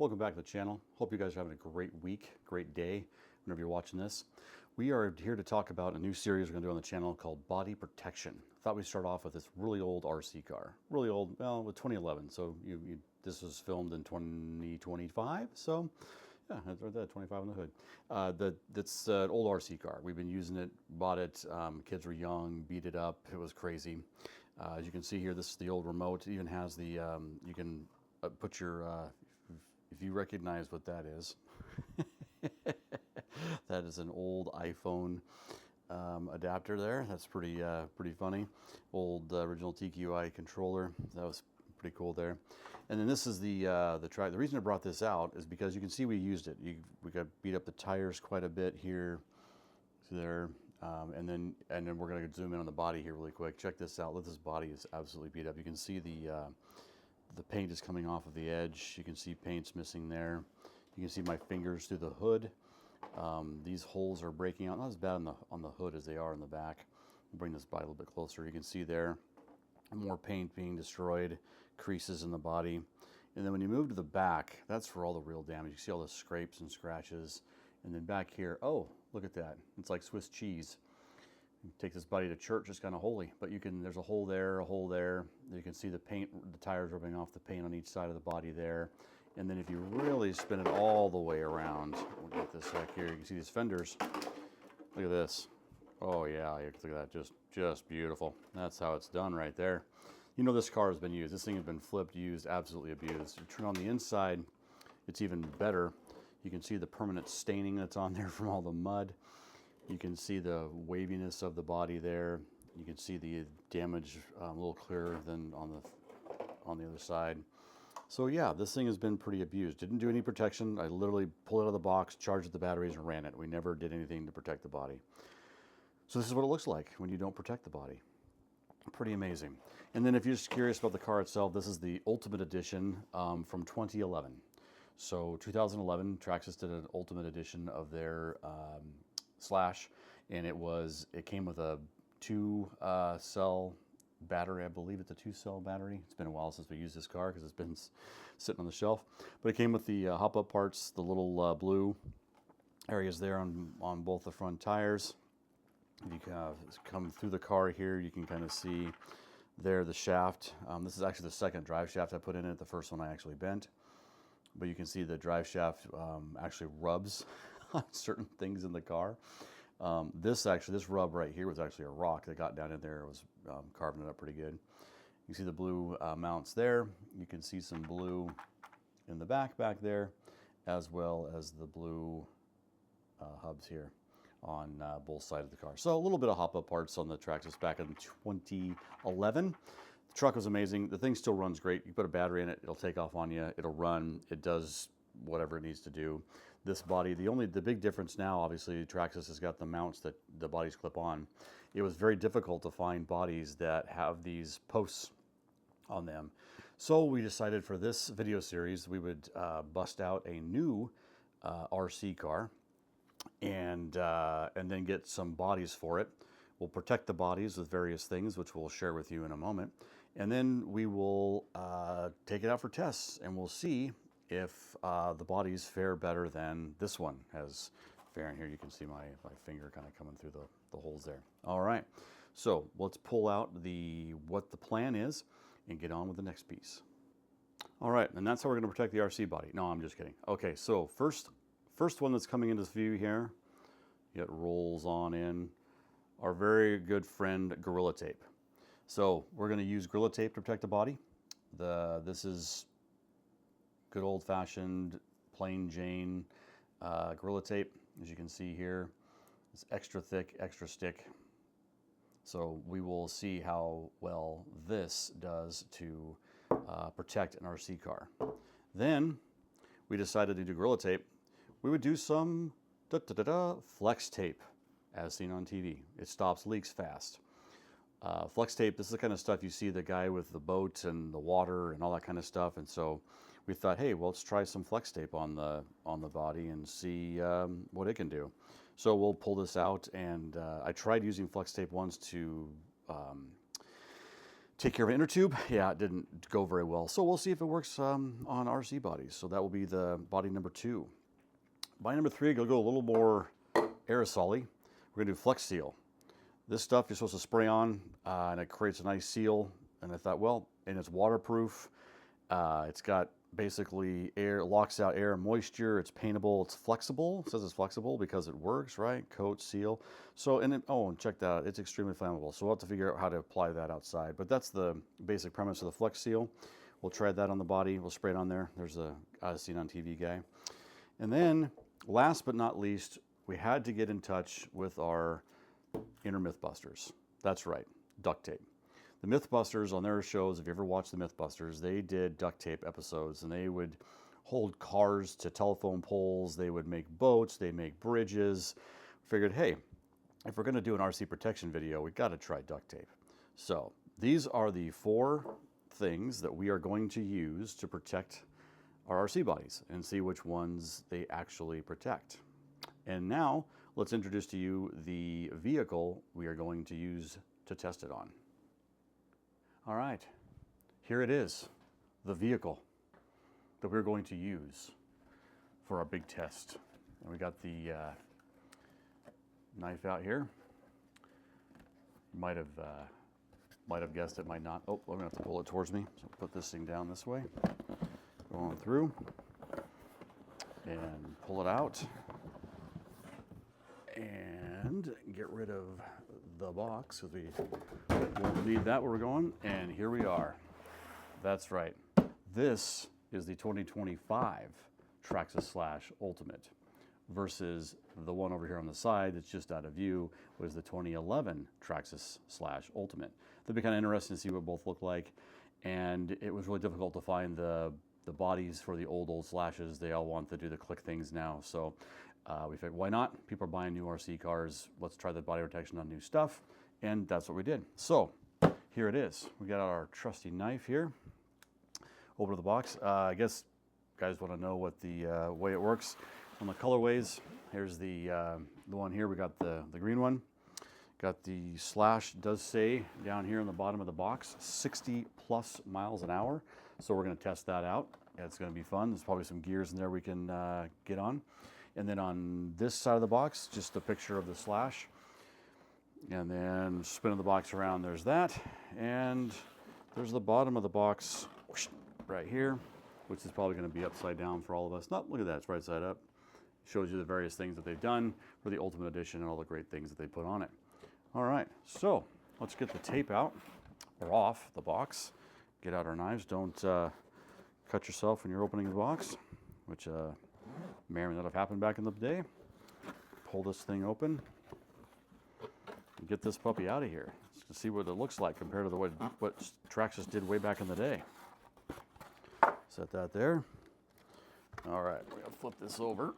Welcome back to the channel. Hope you guys are having a great week, great day, whenever you're watching this. We are here to talk about a new series we're going to do on the channel called Body Protection. Thought we'd start off with this really old RC car. Really old, well, with 2011. So this was filmed in 2025. So yeah, that's right there, 25 on the hood. That's an old RC car. We've been using it, bought it. Kids were young, beat it up. It was crazy. As you can see here, this is the old remote. It even has the, you can put your, if you recognize what that is, that is an old iPhone adapter there. That's pretty funny. Old original TQI controller. That was pretty cool there. And then this is the track. The reason I brought this out is because you can see we used it. We got beat up the tires quite a bit here, to there, and then we're gonna zoom in on the body here really quick. Check this out. Look, this body is absolutely beat up. You can see the paint is coming off of the edge. You can see paint's missing there. You can see my fingers through the hood. These holes are breaking out. Not as bad on the hood as they are in the back. I'll bring this body a little bit closer. You can see there more paint being destroyed, creases in the body. And then when you move to the back, that's for all the real damage. You see all the scrapes and scratches. And then back here, oh, look at that. It's like Swiss cheese. You take this body to church, it's kind of holy, but there's a hole there, a hole there. You can see the paint, the tires rubbing off the paint on each side of the body there. And then if you really spin it all the way around, we'll get this back here, you can see these fenders. Look at this. Oh yeah, look at that, just beautiful. That's how it's done right there. You know this car has been used. This thing has been flipped, used, absolutely abused. You turn on the inside, it's even better. You can see the permanent staining that's on there from all the mud. You can see the waviness of the body there. You can see the damage a little clearer than on the other side. So yeah, this thing has been pretty abused. Didn't do any protection. I literally pulled it out of the box, charged the batteries, and ran it. We never did anything to protect the body. So this is what it looks like when you don't protect the body. Pretty amazing. And then if you're just curious about the car itself, this is the Ultimate Edition from 2011. So 2011, Traxxas did an Ultimate Edition of their Slash, and it came with a 2-cell battery. I believe it's a 2-cell battery. It's been a while since we used this car because it's been sitting on the shelf. But it came with the hop-up parts, the little blue areas there on both the front tires. If you come through the car here, you can kind of see there the shaft. This is actually the second drive shaft I put in it. The first one I actually bent. But you can see the drive shaft actually rubs on certain things in the car. This rub right here was actually a rock that got down in there. It was carving it up pretty good. You can see the blue mounts there. You can see some blue in the back there, as well as the blue hubs here on both sides of the car. So a little bit of hop-up parts on the Traxxas back in 2011. The truck was amazing. The thing still runs great. You put a battery in it, it'll take off on you. It'll run. It does whatever it needs to do. This body, the big difference now, obviously, Traxxas has got the mounts that the bodies clip on. It was very difficult to find bodies that have these posts on them. So we decided for this video series, we would bust out a new RC car and then get some bodies for it. We'll protect the bodies with various things, which we'll share with you in a moment. And then we will take it out for tests, and we'll see if the bodies fare better than this one has fared. Here you can see my finger kind of coming through the holes there. All right, so let's pull out what the plan is and get on with the next piece. All right, and that's how we're going to protect the RC body. No, I'm just kidding. Okay, so first one that's coming into view here, it rolls on in, our very good friend Gorilla Tape. So we're going to use Gorilla Tape to protect the body. This is good old-fashioned plain Jane Gorilla Tape. As you can see here, it's extra thick, extra stick. So we will see how well this does to protect an RC car. Then we decided to do Gorilla Tape. We would do some flex tape, as seen on TV. It stops leaks fast. Flex tape, this is the kind of stuff you see the guy with the boat and the water and all that kind of stuff. And so we thought, hey, well, let's try some flex tape on the body and see what it can do. So we'll pull this out, and I tried using flex tape once to take care of an inner tube. Yeah, it didn't go very well. So we'll see if it works on RC bodies. So that will be the body number 2. Body number 3, we'll go a little more aerosol-y. We're gonna do Flex Seal. This stuff you're supposed to spray on and it creates a nice seal. And I thought, well, and it's waterproof. It's got basically air, locks out air and moisture. It's paintable, it's flexible. It says it's flexible because it works, right? Coat, seal. So, and check that out. It's extremely flammable. So we'll have to figure out how to apply that outside. But that's the basic premise of the Flex Seal. We'll try that on the body. We'll spray it on there. There's a As Seen on TV guy. And then last but not least, we had to get in touch with our inner Mythbusters. That's right, duct tape. The Mythbusters on their shows, if you ever watched the Mythbusters, they did duct tape episodes and they would hold cars to telephone poles, they would make boats, they make bridges. Figured, hey, if we're gonna do an RC protection video, we gotta try duct tape. So these are the 4 things that we are going to use to protect our RC bodies and see which ones they actually protect. And now let's introduce to you the vehicle we are going to use to test it on. All right, here it is, the vehicle that we're going to use for our big test. And we got the knife out here. You might have guessed it, might not. Oh, I'm gonna have to pull it towards me. So put this thing down this way, go on through, and pull it out, and get rid of the box because we won't need that where we're going. And here we are. That's right. This is the 2025 Traxxas Slash Ultimate versus the one over here on the side that's just out of view was the 2011 Traxxas Slash Ultimate. That'd be kind of interesting to see what both look like. And it was really difficult to find the bodies for the old Slashes. They all want to do the click things now. So we figured, why not? People are buying new RC cars. Let's try the body protection on new stuff. And that's what we did. So here it is. We got our trusty knife here. Open the box. I guess you guys want to know what the way it works on the colorways. Here's the one here. We got the green one. Got the Slash, does say down here on the bottom of the box, 60 plus miles an hour. So we're going to test that out. It's going to be fun. There's probably some gears in there we can get on. And then on this side of the box, just a picture of the Slash. And then spinning the box around, there's that. And there's the bottom of the box right here, which is probably going to be upside down for all of us. No, look at that, it's right side up. Shows you the various things that they've done for the Ultimate Edition and all the great things that they put on it. All right, so let's get the tape out, or off the box. Get out our knives. Don't cut yourself when you're opening the box, which may or may not have happened back in the day. Pull this thing open and get this puppy out of here. Let's see what it looks like compared to the way what Traxxas did way back in the day. Set that there. All right, we're gonna flip this over.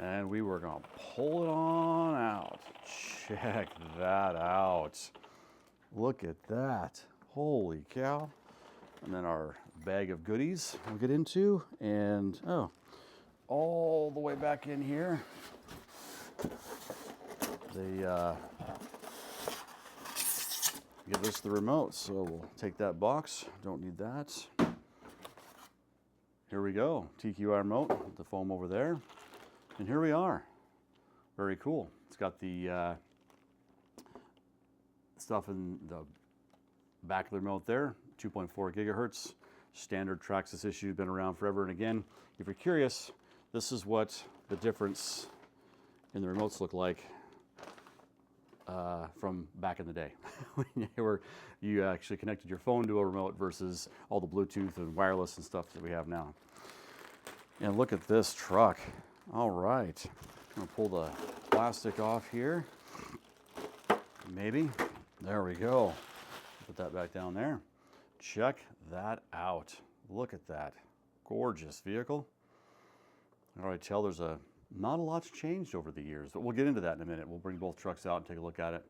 And we were gonna pull it on out. Check that out. Look at that. Holy cow. And then our bag of goodies we'll get into. And oh, all the way back in here, they give us the remote. So we'll take that box. Don't need that. Here we go. TQI remote, the foam over there. And here we are. Very cool. It's got the stuff in the back of the remote there, 2.4 gigahertz, standard Traxxas issue, been around forever and again. If you're curious, this is what the difference in the remotes look like from back in the day. When you actually connected your phone to a remote versus all the Bluetooth and wireless and stuff that we have now. And look at this truck. All right, I'm gonna pull the plastic off here. Maybe. There we go. Put that back down there. Check that out. Look at that. Gorgeous vehicle. I already tell there's not a lot's changed over the years, but we'll get into that in a minute. We'll bring both trucks out and take a look at it.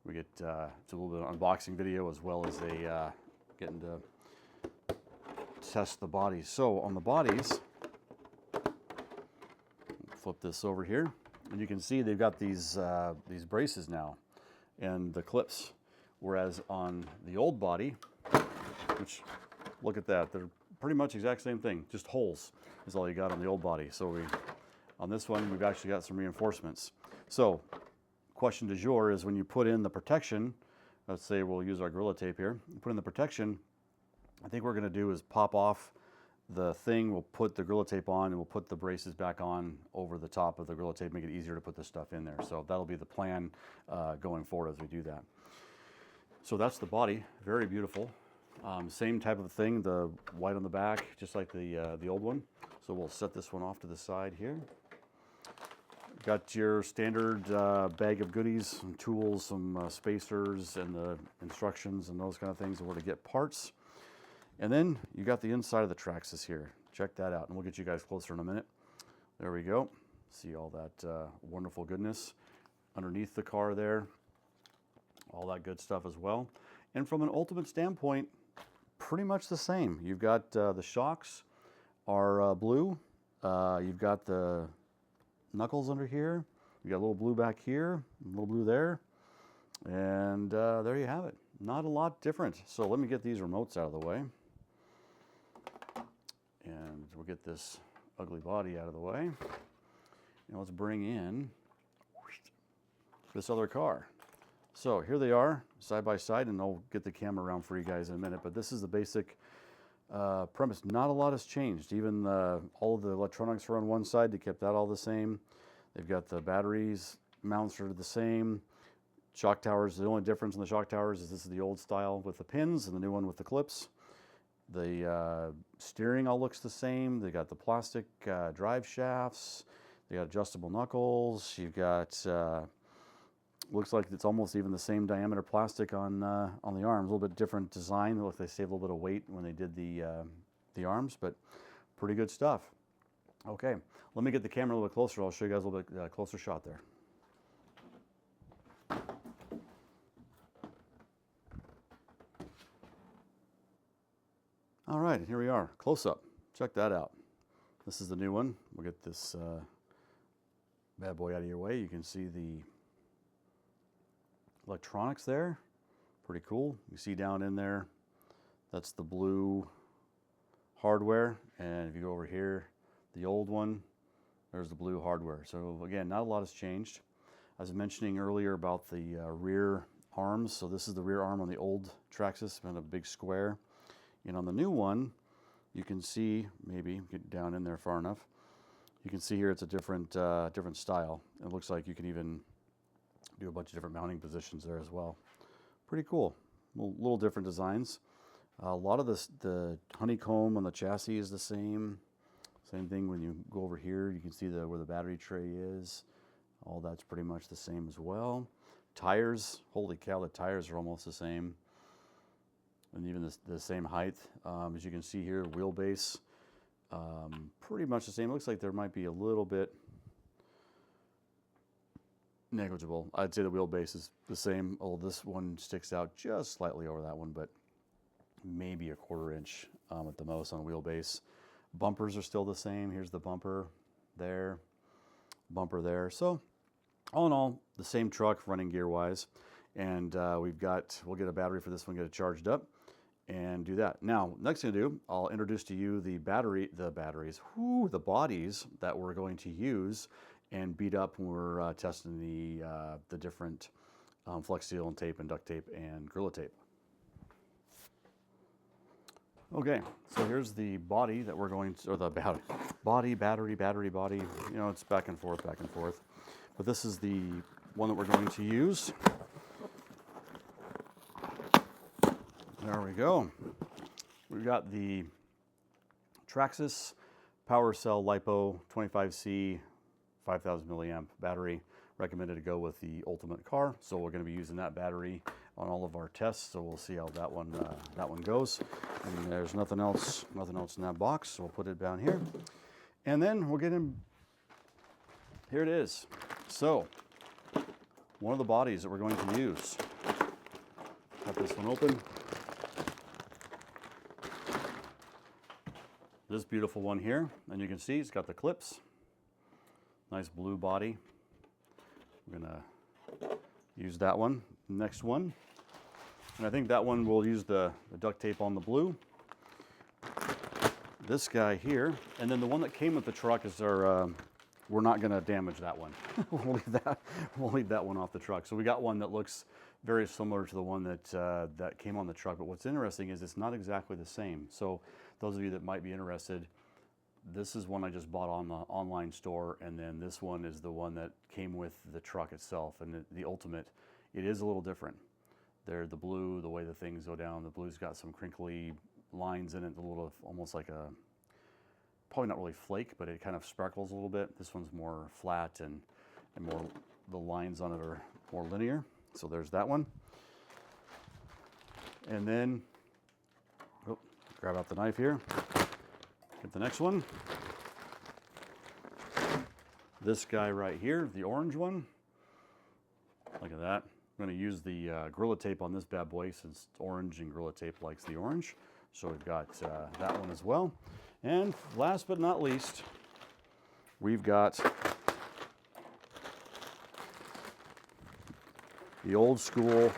We get it's a little bit of unboxing video as well as getting to test the bodies. So on the bodies, flip this over here, and you can see they've got these braces now, and the clips Whereas on the old body, which, look at that, they're pretty much exact same thing, just holes is all you got on the old body. So on this one, we've actually got some reinforcements. So question du jour is when you put in the protection, let's say we'll use our Gorilla Tape here, put in the protection, I think what we're going to do is pop off the thing, we'll put the Gorilla Tape on, and we'll put the braces back on over the top of the Gorilla Tape, make it easier to put this stuff in there. So that'll be the plan going forward as we do that. So that's the body, very beautiful. Same type of thing, the white on the back, just like the old one. So we'll set this one off to the side here. Got your standard bag of goodies, some tools, some spacers, and the instructions and those kind of things, and where to get parts. And then you got the inside of the Traxxas here. Check that out, and we'll get you guys closer in a minute. There we go. See all that wonderful goodness underneath the car there. All that good stuff as well. And from an ultimate standpoint, pretty much the same. You've got the shocks are blue. You've got the knuckles under here. You got a little blue back here, a little blue there. And there you have it. Not a lot different. So let me get these remotes out of the way. And we'll get this ugly body out of the way. And let's bring in this other car. So here they are, side by side, and I'll get the camera around for you guys in a minute, but this is the basic premise. Not a lot has changed. Even all of the electronics are on one side. They kept that all the same. They've got the batteries, mounts are the same. Shock towers, the only difference in the shock towers is this is the old style with the pins and the new one with the clips. The steering all looks the same. They got the plastic drive shafts. They got adjustable knuckles. You've got looks like it's almost even the same diameter plastic on the arms. A little bit different design. Look, they saved a little bit of weight when they did the arms, but pretty good stuff. Okay, let me get the camera a little bit closer. I'll show you guys a little bit closer shot there. All right, here we are, close up. Check that out. This is the new one. We'll get this bad boy out of your way. You can see the electronics there. Pretty cool. You see down in there, that's the blue hardware. And if you go over here, the old one, there's the blue hardware. So again, not a lot has changed. I was mentioning earlier about the rear arms. So this is the rear arm on the old Traxxas, been a big square. And on the new one, you can see, maybe get down in there far enough, you can see here it's a different style. It looks like you can even do a bunch of different mounting positions there as well. Pretty cool. Little different designs. A lot of the honeycomb on the chassis is the same. Same thing when you go over here, you can see where the battery tray is. All that's pretty much the same as well. Tires, holy cow, the tires are almost the same. And even the same height. As you can see here, wheelbase, pretty much the same. It looks like there might be a little bit negligible. I'd say the wheelbase is the same. Oh, this one sticks out just slightly over that one, but maybe a 1/4 inch at the most on wheelbase. Bumpers are still the same. Here's the bumper there, bumper there. So all in all, the same truck running gear-wise. And we'll get a battery for this one, get it charged up, and do that. Now, next thing to do, I'll introduce to you the bodies that we're going to use and beat up when we're testing the different Flex Seal and tape and duct tape and Gorilla Tape. Okay, so here's the body that we're going to, or the battery, body. You know, it's back and forth. But this is the one that we're going to use. There we go. We've got the Traxxas Power Cell LiPo 25C 5,000 milliamp battery. Recommended to go with the Ultimate car. So we're going to be using that battery on all of our tests. So we'll see how that one goes. And there's nothing else in that box. So we'll put it down here. And then we'll get in. Here it is. So one of the bodies that we're going to use. Cut this one open. This beautiful one here, and you can see it's got the clips. Nice blue body. We're gonna use that one. Next one And I think that one we'll use the duct tape on the blue. This guy here, and then the one that came with the truck is our, we're not gonna damage that one. we'll leave that one off the truck. So we got one that looks very similar to the one that came on the truck, but what's interesting is it's not exactly the same. So those of you that might be interested, this is one I just bought on the online store, and then this one is the one that came with the truck itself. And the Ultimate, it is a little different. They're the blue, the way the things go down, the blue's got some crinkly lines in it, a little almost like a, probably not really flake, but it kind of sparkles a little bit. This one's more flat and more, the lines on it are more linear. So there's that one. And then, oh, grab out the knife here. Get the next one. This guy right here, the orange one. Look at that. I'm going to use the Gorilla Tape on this bad boy since it's orange and Gorilla Tape likes the orange. So we've got that one as well. And last but not least, we've got the old school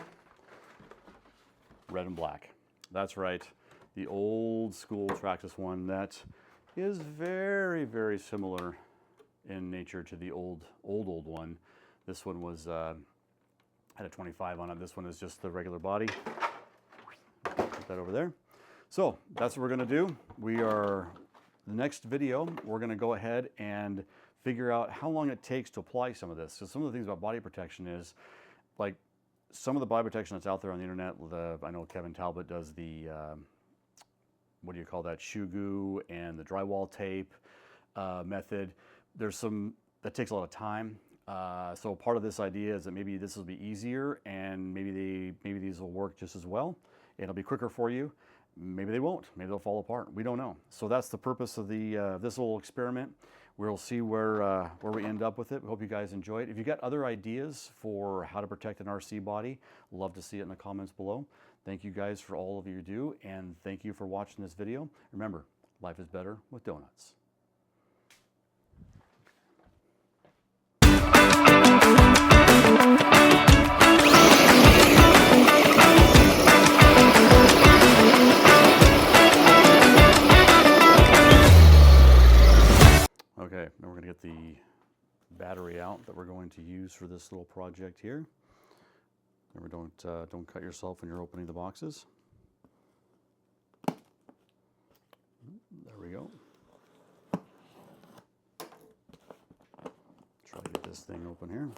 red and black. That's right, the old school Traxxas one that is very, very similar in nature to the old one. This one was had a 25 on it. This one is just the regular body. Put that over there. So that's what we're gonna do. The next video, we're gonna go ahead and figure out how long it takes to apply some of this. So some of the things about body protection is, like some of the body protection that's out there on the internet, I know Kevin Talbot does the, what do you call that, shoe goo and the drywall tape method. There's some, that takes a lot of time. So part of this idea is that maybe this will be easier and maybe these will work just as well. It'll be quicker for you. Maybe they won't. Maybe they'll fall apart. We don't know. So that's the purpose of the this little experiment. We'll see where we end up with it. We hope you guys enjoy it. If you got other ideas for how to protect an RC body, love to see it in the comments below. Thank you guys for all of you do, and thank you for watching this video. Remember, life is better with donuts. Okay, now we're going to get the battery out that we're going to use for this little project here. Remember, don't cut yourself when you're opening the boxes. There we go. Try to get this thing open here.